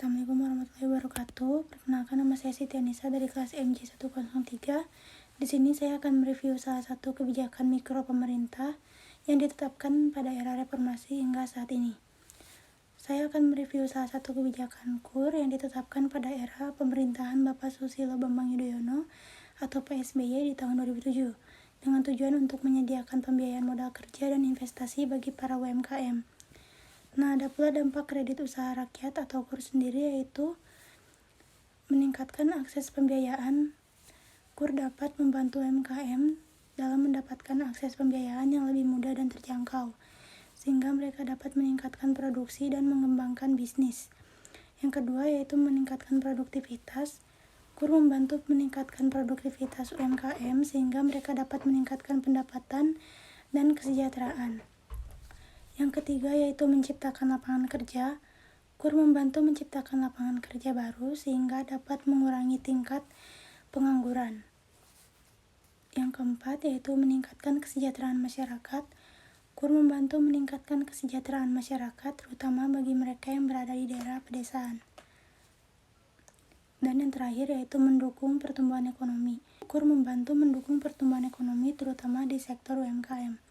Assalamualaikum warahmatullahi wabarakatuh. Perkenalkan, nama saya Siti Anissa dari kelas MJ103. Di sini saya akan mereview salah satu kebijakan mikro pemerintah yang ditetapkan pada era reformasi hingga saat ini. Saya akan mereview salah satu kebijakan KUR yang ditetapkan pada era pemerintahan Bapak Susilo Bambang Yudhoyono atau PSBY di tahun 2007 dengan tujuan untuk menyediakan pembiayaan modal kerja dan investasi bagi para UMKM. Nah, ada pula dampak kredit usaha rakyat atau KUR sendiri, yaitu meningkatkan akses pembiayaan. KUR dapat membantu UMKM dalam mendapatkan akses pembiayaan yang lebih mudah dan terjangkau, sehingga mereka dapat meningkatkan produksi dan mengembangkan bisnis. Yang kedua yaitu meningkatkan produktivitas. KUR membantu meningkatkan produktivitas UMKM sehingga mereka dapat meningkatkan pendapatan dan kesejahteraan. Yang ketiga yaitu menciptakan lapangan kerja. KUR membantu menciptakan lapangan kerja baru sehingga dapat mengurangi tingkat pengangguran. Yang keempat yaitu meningkatkan kesejahteraan masyarakat. KUR membantu meningkatkan kesejahteraan masyarakat terutama bagi mereka yang berada di daerah pedesaan. Dan yang terakhir yaitu mendukung pertumbuhan ekonomi. KUR membantu mendukung pertumbuhan ekonomi terutama di sektor UMKM.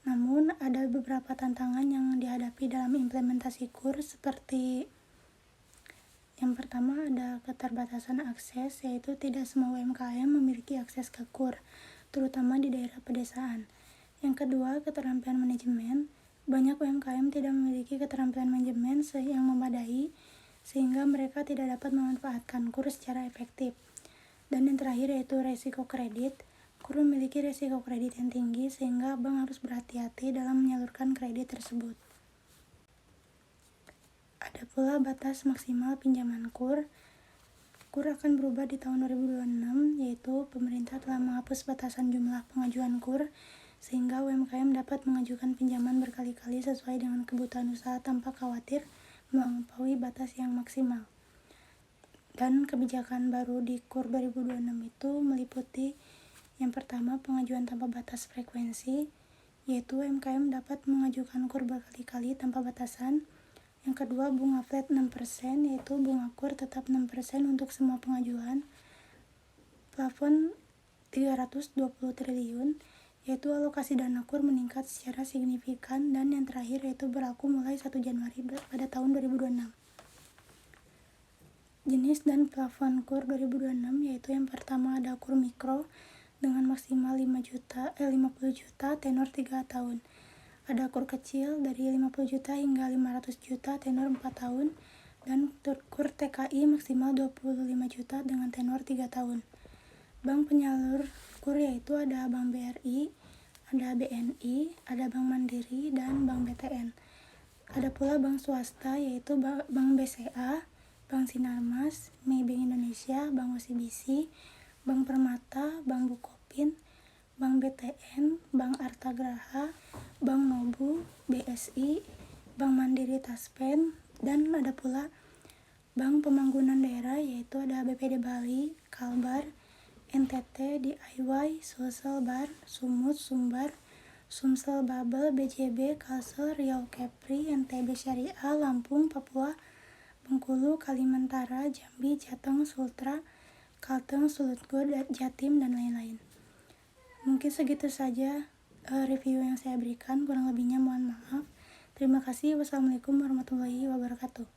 Namun, ada beberapa tantangan yang dihadapi dalam implementasi KUR seperti yang pertama ada keterbatasan akses, yaitu tidak semua UMKM memiliki akses ke KUR, terutama di daerah pedesaan. Yang kedua, keterampilan manajemen. Banyak UMKM tidak memiliki keterampilan manajemen yang memadai, sehingga mereka tidak dapat memanfaatkan KUR secara efektif. Dan yang terakhir yaitu resiko kredit. KUR memiliki resiko kredit yang tinggi sehingga bank harus berhati-hati dalam menyalurkan kredit tersebut. Ada pula batas maksimal pinjaman KUR. KUR akan berubah di tahun 2026, yaitu pemerintah telah menghapus batasan jumlah pengajuan KUR sehingga UMKM dapat mengajukan pinjaman berkali-kali sesuai dengan kebutuhan usaha tanpa khawatir melampaui batas yang maksimal. Dan kebijakan baru di KUR 2026 itu meliputi yang pertama, pengajuan tanpa batas frekuensi, yaitu UMKM dapat mengajukan KUR berkali-kali tanpa batasan. Yang kedua, bunga flat 6%, yaitu bunga KUR tetap 6% untuk semua pengajuan. Plafon 320 triliun, yaitu alokasi dana KUR meningkat secara signifikan. Dan yang terakhir yaitu berlaku mulai 1 Januari pada tahun 2026. Jenis dan plafon KUR 2026 yaitu yang pertama ada KUR mikro dengan maksimal 50 juta tenor 3 tahun. Ada KUR kecil dari 50 juta hingga 500 juta tenor 4 tahun dan KUR TKI maksimal 25 juta dengan tenor 3 tahun. Bank penyalur KUR yaitu ada Bank BRI, ada BNI, ada Bank Mandiri dan Bank BTN. Ada pula bank swasta yaitu Bank BCA, Bank Sinarmas, Maybank Indonesia, Bank OCBC, Bank Permata, Bank Bukopin, Bank BTN, Bank Artagraha, Bank Nobu, BSI, Bank Mandiri Taspen, dan ada pula Bank Pembangunan Daerah yaitu ada BPD Bali, Kalbar, NTT, DIY, Sulsel Bar, Sumut, Sumbar, Sumsel Babel, BJB, Kalsel, Riau Kepri, NTB Syariah, Lampung, Papua, Bengkulu, Kalimantan, Jambi, Jateng, Sultra, Kalteng, Sulutgo, Jatim, dan lain-lain. Mungkin segitu saja review yang saya berikan, kurang lebihnya mohon maaf. Terima kasih. Wassalamualaikum warahmatullahi wabarakatuh.